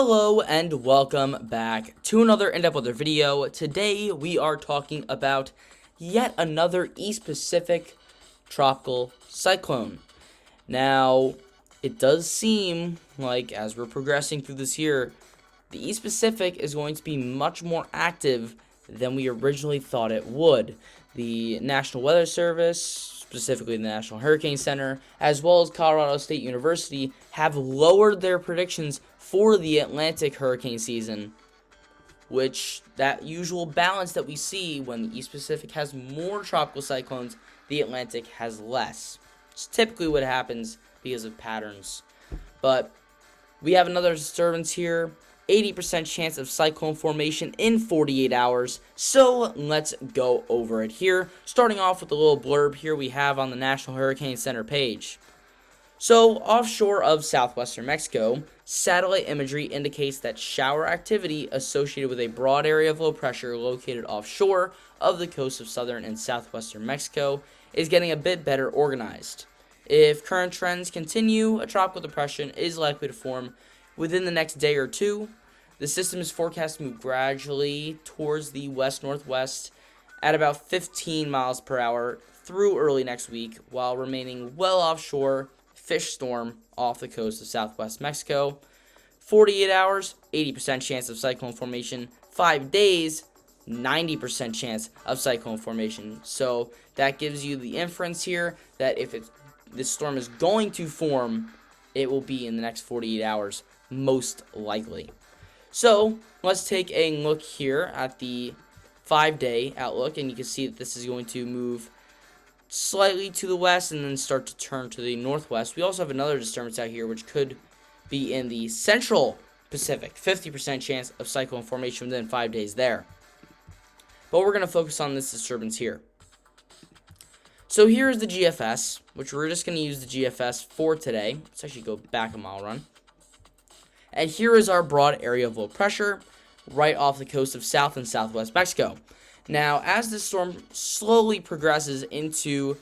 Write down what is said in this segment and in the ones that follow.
Hello and welcome back to another in-depth weather video. Today we are talking about yet another East Pacific tropical cyclone. Now, it does seem like as we're progressing through this year, the East Pacific is going to be much more active than we originally thought it would. The National Weather Service, specifically the National Hurricane Center, as well as Colorado State University, have lowered their predictions for the Atlantic hurricane season, which that usual balance that we see when the East Pacific has more tropical cyclones, the Atlantic has less. It's typically what happens because of patterns. But we have another disturbance here, 80% chance of cyclone formation in 48 hours. So let's go over it here. Starting off with a little blurb here we have on the National Hurricane Center page. So, offshore of southwestern Mexico, satellite imagery indicates that shower activity associated with a broad area of low pressure located offshore of the coast of southern and southwestern Mexico is getting a bit better organized. If current trends continue, a tropical depression is likely to form within the next day or two. The system is forecast to move gradually towards the west-northwest at about 15 miles per hour through early next week, while remaining well offshore fish storm off the coast of southwest Mexico. 48 hours, 80% chance of cyclone formation. 5 days, 90% chance of cyclone formation. So that gives you the inference here that if this storm is going to form, it will be in the next 48 hours, most likely. So let's take a look here at the 5-day outlook, and you can see that this is going to move slightly to the west and then start to turn to the northwest. We also have another disturbance out here which could be in the central Pacific. 50% chance of cyclone formation within 5 days there. But we're going to focus on this disturbance here. So here is the GFS, which we're just going to use the GFS for today. Let's actually go back a mile run. And here is our broad area of low pressure right off the coast of south and southwest Mexico. Now, as this storm slowly progresses into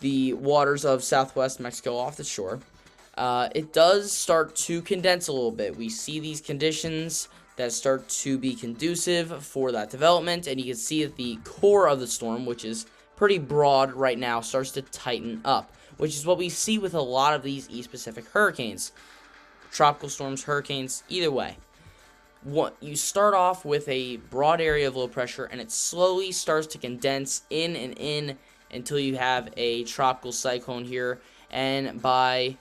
the waters of southwest Mexico off the shore, it does start to condense a little bit. We see these conditions that start to be conducive for that development, and you can see that the core of the storm, which is pretty broad right now, starts to tighten up, which is what we see with a lot of these East Pacific hurricanes. Tropical storms, hurricanes, either way. You start off with a broad area of low pressure, and it slowly starts to condense in and in until you have a tropical cyclone here. And by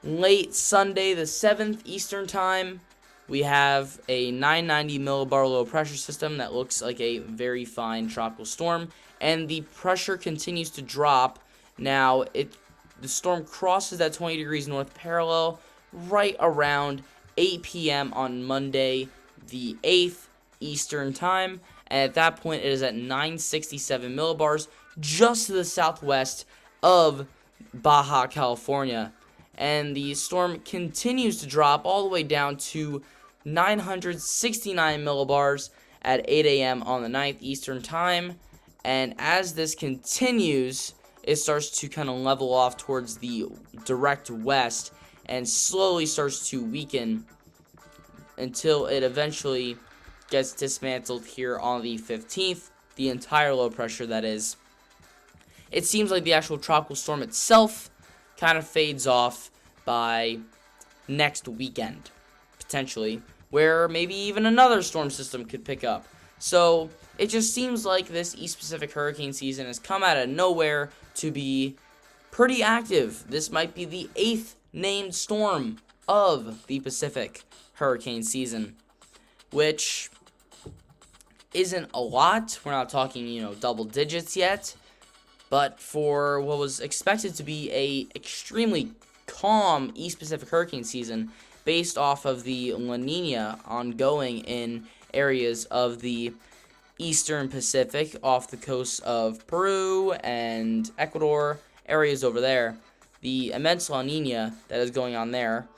late Sunday the 7th Eastern Time, we have a 990 millibar low pressure system that looks like a very fine tropical storm, and the pressure continues to drop. Now the storm crosses that 20 degrees north parallel right around 8 p.m. on Monday, the 8th Eastern Time, and at that point it is at 967 millibars just to the southwest of Baja California. And the storm continues to drop all the way down to 969 millibars at 8 a.m. on the 9th Eastern Time, and as this continues, it starts to kind of level off towards the direct west and slowly starts to weaken until it eventually gets dismantled here on the 15th, the entire low pressure that is. It seems like the actual tropical storm itself kind of fades off by next weekend, potentially, where maybe even another storm system could pick up. So it just seems like this East Pacific hurricane season has come out of nowhere to be pretty active. This might be the 8th named storm of the Pacific hurricane season, which isn't a lot. We're not talking, double digits yet, but for what was expected to be a extremely calm East Pacific hurricane season based off of the La Nina ongoing in areas of the Eastern Pacific off the coast of Peru and Ecuador, areas over there, the immense La Nina that is going on there,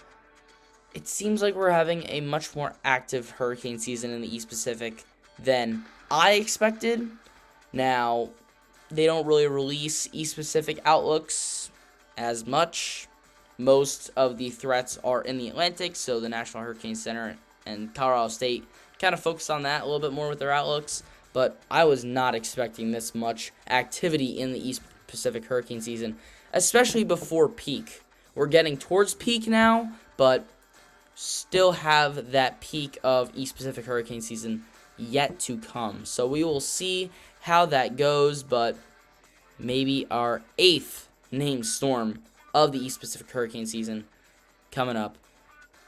it seems like we're having a much more active hurricane season in the East Pacific than I expected. Now, they don't really release East Pacific outlooks as much most of the threats are in the Atlantic, so the National Hurricane Center and Colorado State kind of focus on that a little bit more with their outlooks. But I was not expecting this much activity in the East Pacific hurricane season, especially before peak. We're getting towards peak now, but still have that peak of East Pacific hurricane season yet to come. So we will see how that goes, but maybe our 8th named storm of the East Pacific hurricane season coming up,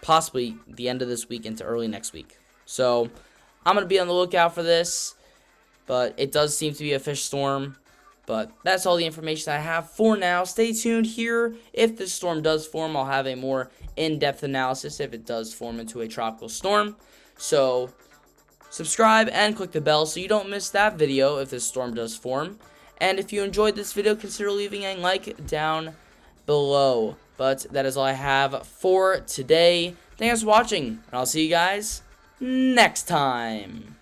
possibly the end of this week into early next week. So I'm going to be on the lookout for this, but it does seem to be a fish storm. But that's all the information I have for now. Stay tuned here. If this storm does form, I'll have a more in-depth analysis if it does form into a tropical storm. So subscribe and click the bell so you don't miss that video if this storm does form. And if you enjoyed this video, consider leaving a like down below. But that is all I have for today. Thanks for watching, and I'll see you guys next time.